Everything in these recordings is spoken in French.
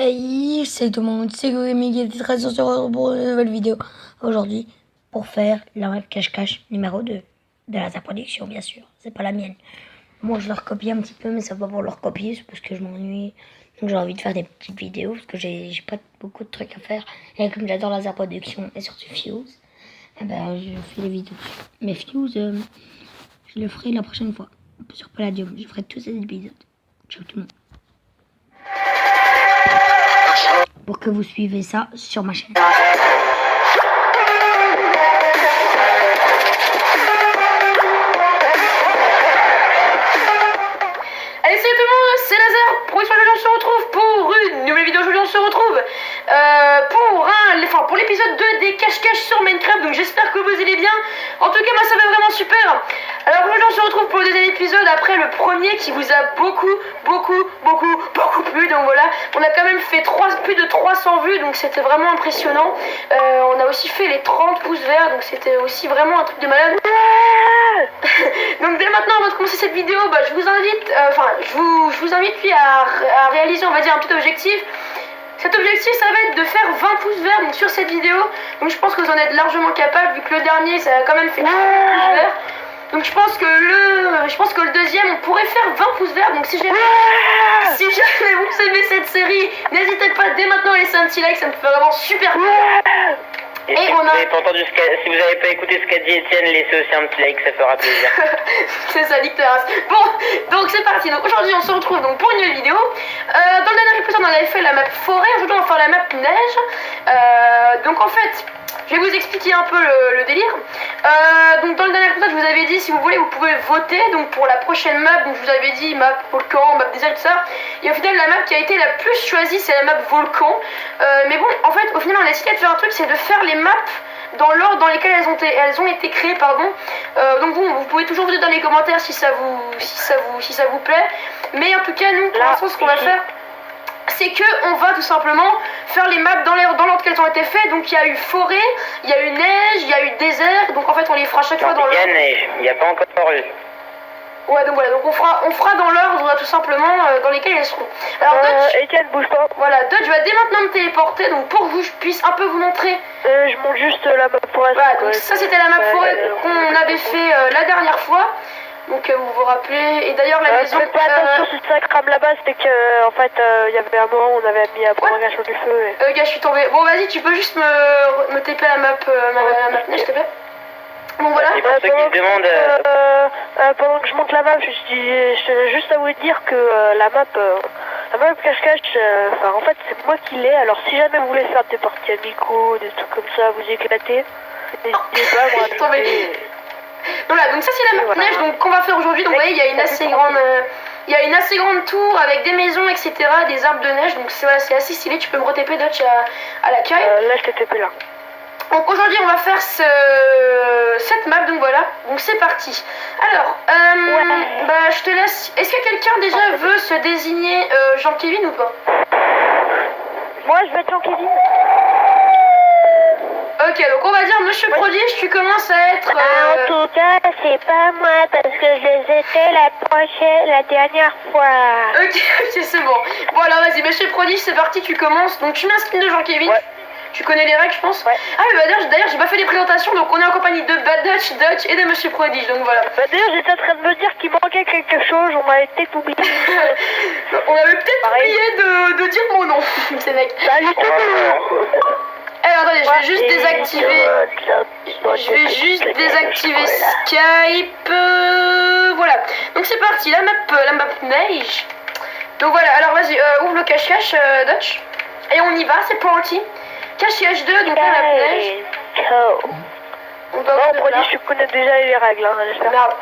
Hey, c'est tout le monde, c'est Gorémy qui était très sur pour une nouvelle vidéo aujourd'hui pour faire la map cache-cache numéro 2 de la production, bien sûr, c'est pas la mienne. Moi je leur copie un petit peu, mais c'est pas pour leur copier, c'est parce que je m'ennuie. Donc j'ai envie de faire des petites vidéos parce que j'ai pas beaucoup de trucs à faire. Et comme j'adore la production et surtout Fuse, eh ben, je fais les vidéos. Mais Fuse, je le ferai la prochaine fois sur Palladium. Je ferai tous ces épisodes. Ciao tout le monde. Pour que vous suivez ça sur ma chaîne. Allez, salut tout le monde, c'est Lazare. Pour une fois, on se retrouve pour une nouvelle vidéo. Aujourd'hui, on se retrouve pour l'épisode 2 des cache-cache sur Minecraft. Donc, j'espère que vous allez bien. En tout cas, moi, ça va vraiment super. Alors, aujourd'hui, on se retrouve pour le deuxième épisode après le premier qui vous a beaucoup plu. Donc, voilà, on a quand même fait plus de 300 vues. Donc, c'était vraiment impressionnant. On a aussi fait les 30 pouces verts. Donc, c'était aussi vraiment un truc de malade. Donc, dès maintenant, avant de commencer cette vidéo, je vous invite, je vous invite puis à réaliser, on va dire, un petit objectif. Cet objectif, ça va être de faire 20 pouces verts donc, sur cette vidéo. Donc je pense que vous en êtes largement capable vu que le dernier, ça a quand même fait 30 pouces verts. Donc je pense que le deuxième, on pourrait faire 20 pouces verts. Donc si jamais vous aimez cette série, n'hésitez pas dès maintenant à laisser un petit like, ça me fait vraiment super plaisir. Et si vous n'avez pas entendu si vous n'avez pas écouté ce qu'a dit Étienne, laissez aussi un petit like, ça fera plaisir. C'est ça, nique ta race. Bon, donc c'est parti. Donc aujourd'hui on se retrouve donc pour une nouvelle vidéo. Dans le dernier épisode on avait fait la map forêt, aujourd'hui on va faire la map neige. Donc en fait, je vais vous expliquer un peu le délire. Donc dans le dernier épisode je vous avais dit, si vous voulez vous pouvez voter donc pour la prochaine map. Donc je vous avais dit map volcan, map désert, tout ça. Et au final la map qui a été la plus choisie c'est la map volcan. Mais bon, en fait au final on a décidé de faire un truc, c'est de faire les maps dans l'ordre dans lesquelles elles ont été créées, pardon. Donc vous pouvez toujours vous dire dans les commentaires si ça vous plaît. Mais en tout cas nous pour l'instant ce qu'on va faire, c'est que on va tout simplement faire les maps dans l'ordre qu'elles ont été faites. Donc il y a eu forêt, il y a eu neige, il y a eu désert. Donc en fait on les fera chaque fois dans l'ordre. Il y a neige, il n'y a pas encore eu. Ouais, donc voilà, donc on fera dans l'ordre tout simplement dans lesquels elles seront. Alors Dodge, Etienne, bouge pas. voilà, Dodge va dès maintenant me téléporter, donc pour que je puisse un peu vous montrer. Je monte juste la map forêt. Voilà, donc ça c'était la map forêt qu'on avait fait la dernière fois. Donc vous vous rappelez, et d'ailleurs la maison... Faites pas attention si ça crame là-bas, c'était que en fait il y avait un moment où on avait mis à propagation du feu. Et... gars, je suis tombé. Bon vas-y, tu peux juste me TP la map neige s'il te plaît. Bon voilà. Et pour ceux qui se demandent... pendant que je monte la map, je tenais juste à vous dire que la map cache-cache, en fait c'est moi qui l'ai, alors si jamais vous voulez faire des parties amicaux, des trucs comme ça, vous éclater, n'hésitez pas à moi. Voilà, donc ça c'est la map neige donc qu'on va faire aujourd'hui. Donc vous voyez, il y a une assez grande tour avec des maisons, etc., des arbres de neige. Donc c'est assez stylé. Tu peux me re-TP Dutch à l'accueil. Là je t'ai TP là. Donc aujourd'hui on va faire cette map, donc voilà, donc c'est parti. Alors, je te laisse. Est-ce que quelqu'un déjà veut se désigner Jean-Kevin ou pas? Moi je vais être Jean-Kevin. Ok, donc on va dire Monsieur Prodige, tu commences à être... En tout cas, c'est pas moi, parce que je les ai fait la dernière fois. Ok, c'est bon. Bon alors vas-y, Monsieur Prodige, c'est parti, tu commences. Donc tu mets un skin de Jean-Kevin. Ouais. Tu connais les règles, je pense. Ouais. Ah oui, d'ailleurs, j'ai pas fait les présentations, donc on est en compagnie de Bad Dutch et de Monsieur Prodige, donc voilà. D'ailleurs, j'étais en train de me dire qu'il manquait quelque chose, on m'avait peut-être oublié. On avait peut-être oublié de dire mon nom, ces mecs. Alors attendez, je vais juste désactiver. Je vais juste désactiver Skype. Voilà. Donc c'est parti, la map neige. Donc voilà, alors vas-y, ouvre le cache-cache, Dutch. Et on y va, c'est parti. Cache-cache 2, donc la map neige. On doit Prodige, tu connais déjà les règles, hein, j'espère. Merde,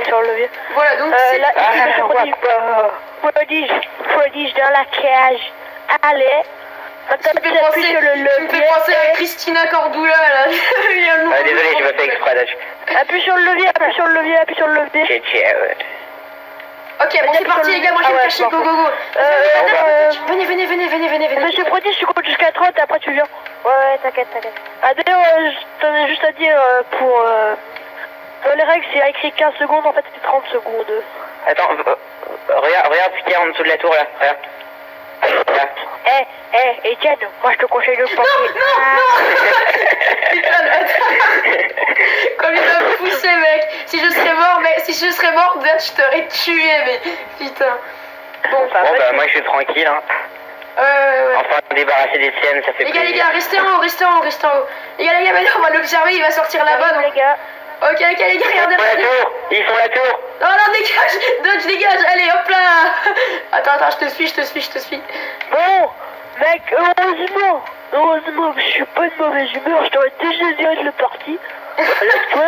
sur le levier. Voilà, donc c'est... Là, Prodige dans la cage. Allez. Tu me fais penser à Christina Cordula là. désolé, j'ai pas fait exprès Dutch. Appuie sur le levier. Ok, bon c'est parti les gars, moi je vais me cacher, go. Venez. Monsieur Prodige, tu comptes jusqu'à 30 et après tu viens. Ouais, t'inquiète. Ah d'ailleurs, je t'en ai juste à dire pour... dans les règles, c'est écrit 15 secondes, en fait c'est 30 secondes. Attends, regarde ce qu'il y a en dessous de la tour là, regarde. Etienne, moi je te conseille de Non, putain de bâtard. Comme il m'a poussé, mec. Si je serais mort, Dutch, je t'aurais tué, mais putain. Bon, Bon, bah, moi, je suis tranquille, hein. ouais. Enfin, débarrasser des siennes, ça fait Les plaisir. gars, restez en haut. Les gars, maintenant, on va l'observer, il va sortir là-bas. Donc... les gars. Ok, les gars, regardez. Ils sont à la tour. Non, dégage. Dodge, dégage. Allez, hop là. Attends, je te suis. Bon, mec, heureusement que je suis pas de mauvaise humeur, je t'aurais déjà viré de le parti. Alors, toi,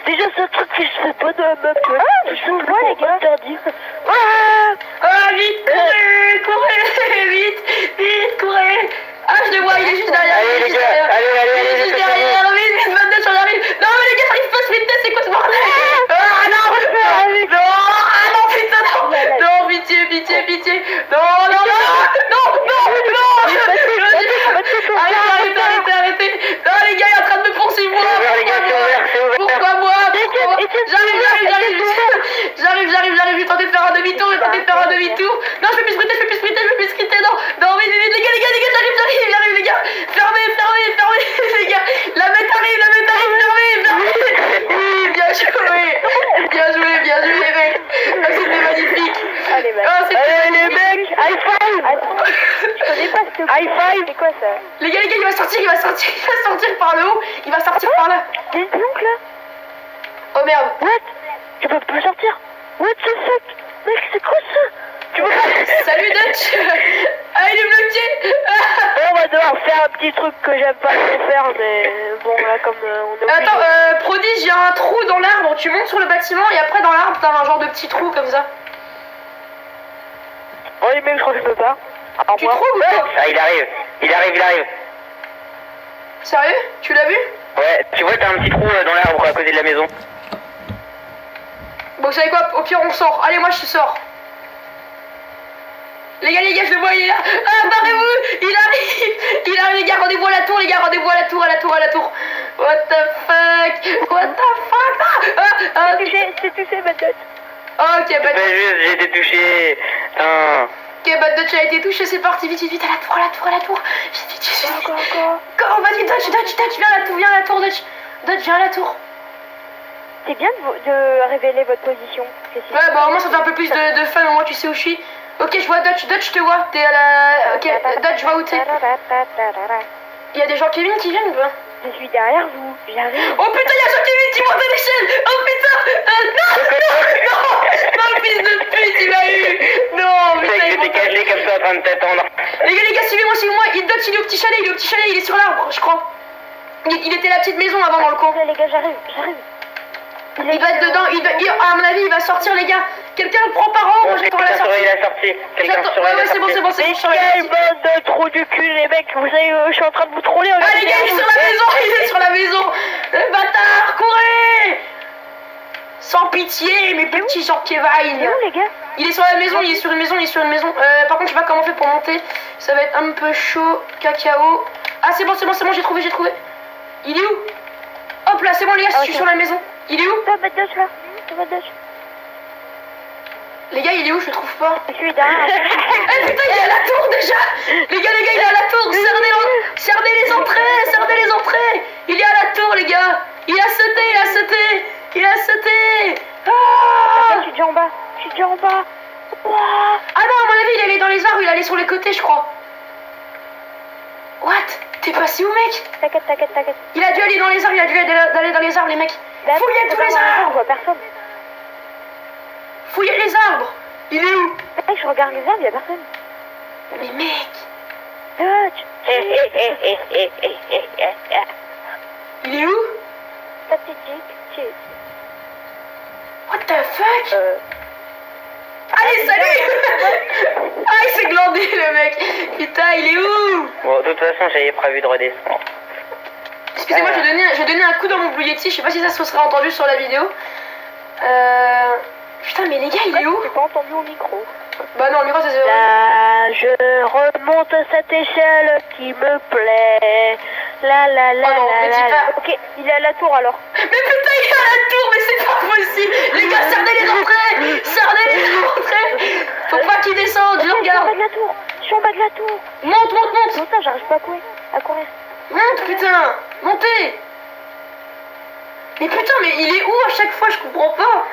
déjà, c'est un truc que je fais pas dans la map, tu vois. Tout simplement les gars. Interdit. Vite, courez. Ah, je le vois, il est juste derrière. Allez, les gars, allez, Juste derrière, vite, 22, j'en arrive. Non, mais les gars, j'arrive pas à se mettre, c'est quoi ce bordel? Ah non, putain, non. Non, pitié. Non. Arrêtez. Non, les gars, il est en train de me poursuivre. Pourquoi moi? J'arrive. Je vais tenter de faire un demi-tour. Non, je peux plus spriter. Non, vite, les gars, j'arrive, les gars. Fermez, les gars. La mette arrive, fermez. Bien joué, mec. Ah, c'était magnifique. Allez, mec. Ah, c'était les magnifique. mecs, high five. Attends, je connais pas ce high five. C'est quoi ça? Les gars, il va sortir par le haut. Il va sortir par là. Il y a une planque là. Oh merde. What? Tu peux plus sortir? What the fuck? Mec, c'est quoi ça? Tu peux pas... Salut Dutch. Ah, il est bloqué. On va devoir faire un petit truc que j'aime pas trop faire, mais bon, là, comme on est obligé. Attends, Prodige, il y a un trou dans l'arbre. Tu montes sur le bâtiment et après dans l'arbre, t'as un genre de petit trou comme ça. Oh, les mecs, je crois que je peux pas. Alors, Tu moi... trouves ou pas? Ah, il arrive. Sérieux? Tu l'as vu? Ouais, tu vois, t'as un petit trou dans l'arbre à côté de la maison. Bon, vous savez quoi? Au pire, on sort. Allez, moi, je sors. Les gars, je le vois, il est là. Ah, barrez-vous. Il arrive, les gars. Rendez-vous à la tour, à la tour. What the fuck? Ah, C'est touché, ma tête. ok, C'est pas juste, j'ai été touché. Putain. Ok, Dutch a été touché, c'est parti, vite, à la tour. Vite. Encore. Oh, vas-y, Dutch, viens à la tour, Dutch, viens à la tour. C'est bien de révéler votre position. Ouais, bah, au moins, ça fait un peu plus de fun, au moins, tu sais où je suis. Ok, je vois Dutch, je te vois, t'es à la... Ok, Dutch, je vois où t'es. Il y a des gens Kevin qui viennent ou pas? Je suis derrière vous, j'arrive. Oh putain, il y a Jean Kevin qui monte à l'échelle. Oh putain. Non, fils de pute, il m'a eu. Non, Tu sais putain, que il j'étais monte. caché comme ça en train de t'attendre. Les gars, suivez-moi. Dutch, il est au petit chalet, il est sur l'arbre, je crois. Il était la petite maison avant dans le coin. Les gars, j'arrive. Il va être dedans, à mon avis, il va sortir, les gars. Quelqu'un le prend par an, moi j'attends la sortie. la sortie. Quelqu'un surveille la sortie. C'est bon, Mais quelle bande de trous du cul, les mecs. Vous savez, je suis en train de vous troller. Ah, les gars, il est sur la maison. Le bâtard, courez. Sans pitié, mes petits Jean Kevin. Il est où, les gars? Il est sur la maison, il est sur une maison. Par contre, je sais pas comment on fait pour monter. Ça va être un peu chaud, cacao. Ah, c'est bon, j'ai trouvé. Il est où? Hop là, c'est bon, les gars, je suis sur la maison. Il est où? Ça va Dutch là. Les gars, il est où? Je le trouve pas. Je suis derrière. Eh putain, il est à la tour déjà. Les gars, il est à la tour. Cernez les entrées. Il est à la tour, les gars. Il a sauté. Ah, Je suis déjà en bas. Ouah. ah non, à mon avis, il allait dans les arbres, il allait sur les côtés, je crois. What? T'es passé où, mec? T'inquiète. Il a dû aller dans les arbres, aller dans les arbres, les mecs. Fouillez tous les Je arbres. vois personne. Fouillez les arbres. Il est où? Mec, je regarde les arbres, y'a personne. Mais mec, Dutch. il est où? Ta petite chick. What the fuck? Allez, salut. Ah, il s'est glandé, le mec. Putain, il est où? Bon, de toute façon, j'avais prévu de redescendre. Excusez-moi, j'ai donné un coup dans mon Blue Yeti. Je sais pas si ça se sera entendu sur la vidéo. Putain, mais les gars, il est où? J'ai pas entendu au micro. Bah non, le micro, ça se... Là, je remonte cette échelle qui me plaît. La. Oh non, mais dis pas. Ok, il est à la tour alors. Mais putain, il est à la tour, mais c'est pas possible. Les gars, cernez les entrées. Faut pas qu'il descende, je le regarde. Je suis suis en bas de la tour. Monte, monte, monte. Non, ça, j'arrive pas à courir. Monte, putain. Montez. Mais putain, mais il est où à chaque fois? Je comprends pas.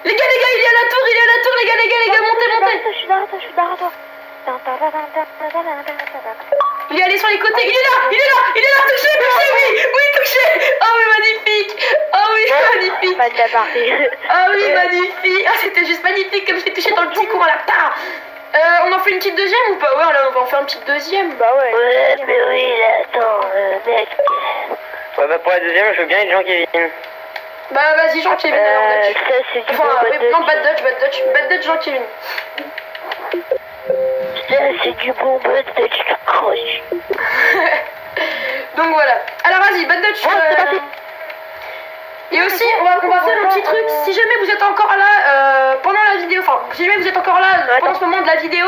Les gars, il est à la tour, les gars, montez, montez. Je suis derrière toi. Il est allé sur les côtés, il est là, touché, oui, touché. Oh oui, magnifique. Pas de la partie. Ah oui, magnifique. Ah, c'était juste magnifique comme je l'ai touché dans le petit coin là. On en fait une petite deuxième ou pas? Ouais, là, on va en faire une petite deuxième. Bah ouais. Ouais, mais oui, attends, mec. Ouais, bah pour la deuxième, je veux bien être Jean-Kevin. Bah vas-y, Jean-Kevin. Ça, c'est du Enfin, bon oui, non, Bad Dutch, Jean-Kevin. Ça, c'est du bon Bad Dutch, tu croches. Donc voilà. Alors vas-y, Bad Dutch. Et aussi, on va faire un petit truc. Si jamais vous êtes encore là pendant la vidéo, enfin, si jamais vous êtes encore là pendant ce moment de la vidéo,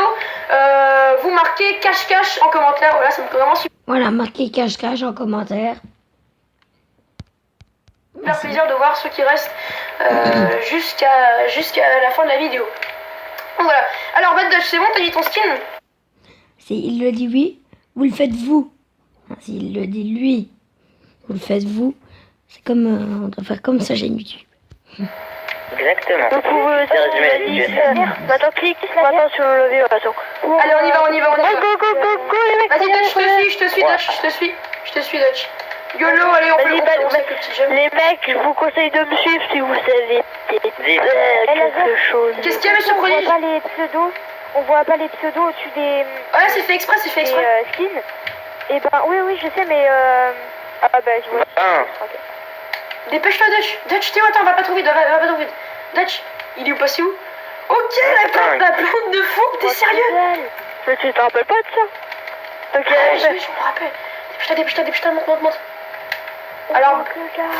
vous marquez cache-cache en commentaire. Voilà, ça me fait vraiment Voilà, marquez cache-cache en commentaire. super plaisir de voir ceux qui restent jusqu'à la fin de la vidéo. Donc voilà. Alors, Bad Dutch, c'est bon, t'as dit ton skin? S'il le dit oui, vous le faites vous. S'il le dit lui, vous le faites vous. C'est comme, on doit faire comme sa chaîne YouTube. Exactement. Donc, vous C'est résumé la situation. Maintenant, clique maintenant sur le levier, attention. Allez, on y va. Go, les mecs. Vas-y, Dutch, je te suis, Dutch. YOLO, allez, on Vas-y, fait le petit jeu. Les mecs, je vous conseille de me suivre si vous savez quelque chose. Qu'est-ce qu'il y a, monsieur Prodige? On voit pas les pseudos au-dessus des Ouais, c'est fait exprès, skins. Et ben, oui, je sais, mais ah bah, je vois. Dépêche-toi, Dutch. Dutch, t'es où? Attends, va pas trop vite, Dutch, il est passé où? Ok, la plante de fou, t'es sérieux? Mais tu te rappelles pas de ça? Ok, je me rappelle. Dépêche-toi, monte. Alors,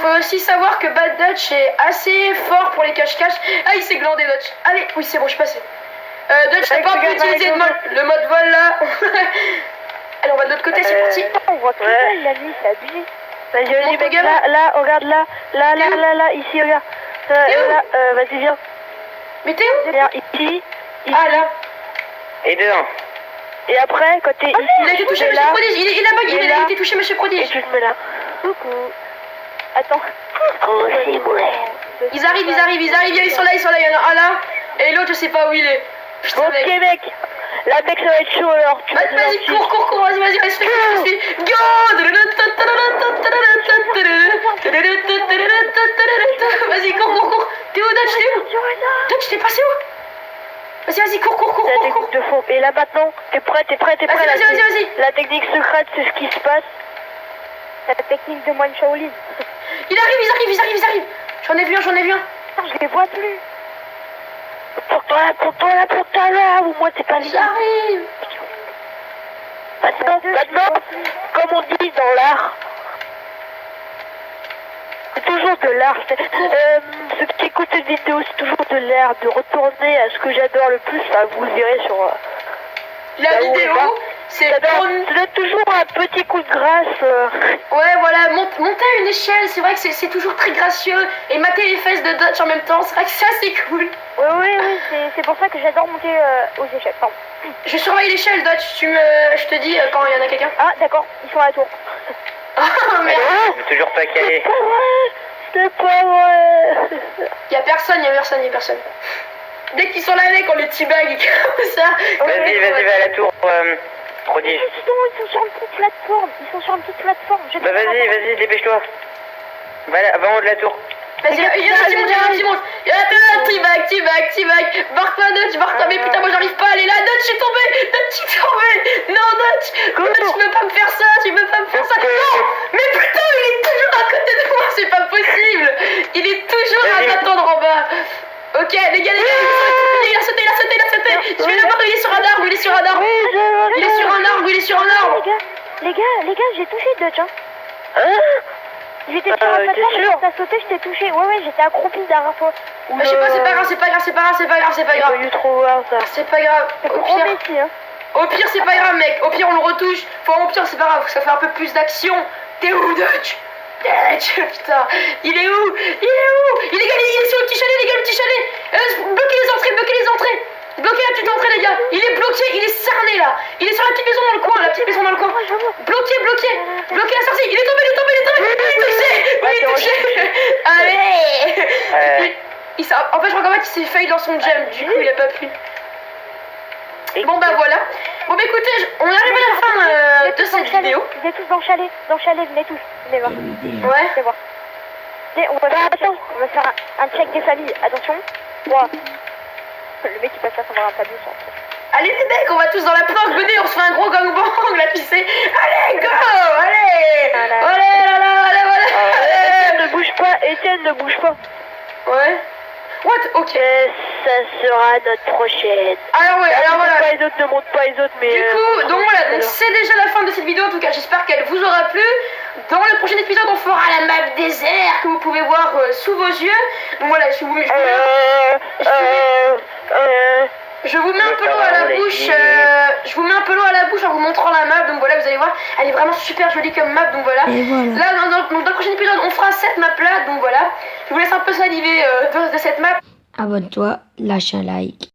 faut aussi savoir que Bad Dutch est assez fort pour les cache-cache. Ah, il s'est glandé, Dutch. Allez, oui, c'est bon, je suis passé. Dutch, t'as pas pu utiliser le mode vol là. Allez, on va de l'autre côté, c'est parti. On voit que la nuit, c'est abusé. Vas-y, Monte, mec, gamin. là, regarde là, ici, regarde. Là, vas-y, viens. Mais t'es où? Viens, ici. Ah, là. Et dedans. Et après, quand t'es ici, Il a été touché, tu te mets monsieur là. Prodige. Il a bug, il a été touché, monsieur Et Prodige. tu te mets là. Coucou. Attends. Coucou, c'est moi. Ils arrivent, ils sont là, il y en a un là. Et l'autre, je sais pas où il est. Putain, Ok, mec. Là, mec, ça va être chaud alors. Vas-y, cours, vas-y, je suis. Go! Vas-y, cours. T'es où, Dutch? Dutch, t'es passé où? Vas-y, cours. La technique de fond. Et là, maintenant, t'es prêt. Vas-y. La technique secrète, c'est ce qui se passe. La technique de moine Shaolin. Ils arrivent. J'en ai vu un. Je les vois plus. Pour toi là, ou moi t'es pas libre. J'arrive. Maintenant, comme on dit dans l'art, c'est toujours de l'art. Ceux qui écoutent cette vidéo, c'est toujours de l'art de retourner à ce que j'adore le plus. Enfin, vous le verrez sur la vidéo. C'est ça donne toujours un petit coup de grâce. Ouais, voilà, monter à une échelle, c'est vrai que c'est toujours très gracieux. Et mater les fesses de Dutch en même temps, c'est vrai que ça, c'est cool. Oui, c'est pour ça que j'adore monter aux échelles. Pardon. Je surveille l'échelle, Dutch, je te dis quand il y en a quelqu'un. Ah, d'accord, ils sont à la tour. Oh, merde. Toujours pas calé. C'est pas vrai. Y'a personne. Dès qu'ils sont là, mec, on les teabag comme ça. Vas-y, va à la tour, Prodige. Ils sont sur une petite plateforme. Bah vas-y, dépêche-toi. Va en haut de la tour. Vas-y, il y a un petit monde. Il y a un teabag. Barre-toi, Dutch, mais putain, moi j'arrive pas à aller là. Dutch, je suis tombé. Non, Dutch, tu peux pas me faire ça. Non, mais putain, il est toujours à côté de moi, c'est pas possible. Il est toujours à m'attendre en bas. Ok, les gars, il a sauté. Je vais le voir, il est sur un arbre. Il est sur un arbre. Les gars, j'ai touché Dutch, hein. J'étais sur la plateforme, quand t'as sauté, je t'ai touché. Ouais, j'étais accroupi derrière toi. Je sais pas, c'est pas grave. J'ai eu trop voir ça. C'est pas grave. Au pire, c'est pas grave, mec. Au pire, on le retouche. Au pire, c'est pas grave. Ça fait un peu plus d'action. T'es où, Dutch? Putain, il est où? Il est sur le petit chalet, les gars, Bloquez les entrées. Bloquez la petite entrée, les gars. Il est bloqué, il est cerné là. Il est sur la petite maison dans le coin, la petite maison dans le coin. Bloqué. Bloqué la sortie. Il est tombé. Il est touché. Allez. En fait, je crois qu'en fait, il s'est failli dans son jam. Du coup, il a pas pu. Bon bah voilà. Bon bah écoutez, on arrive à la fin de cette vidéo. Vous êtes tous dans le chalet, venez tous, venez voir. Ouais. Venez voir. On va faire un check des familles, attention. 3. Le mec qui passe là sans avoir un tableau. Allez les mecs, on va tous dans la planque, venez, on se fait un gros gangbang là, tu sais. Allez, go. Allez. Etienne ne bouge pas. Ouais. What? Ok. Ça sera notre prochaine. Alors ouais, alors voilà. Ne monte pas les autres, mais... Du coup, donc voilà, donc c'est déjà la fin de cette vidéo. En tout cas, j'espère qu'elle vous aura plu. Dans le prochain épisode, on fera la map désert que vous pouvez voir sous vos yeux. Donc voilà, je vous mets un peu l'eau à la bouche. Je vous mets un peu l'eau à la bouche en vous montrant la map. Donc voilà, vous allez voir, elle est vraiment super jolie comme map. Donc voilà. Et voilà. Là, dans le prochain épisode, on fera cette map là. Donc voilà, je vous laisse un peu saliver de cette map. Abonne-toi, lâche un like.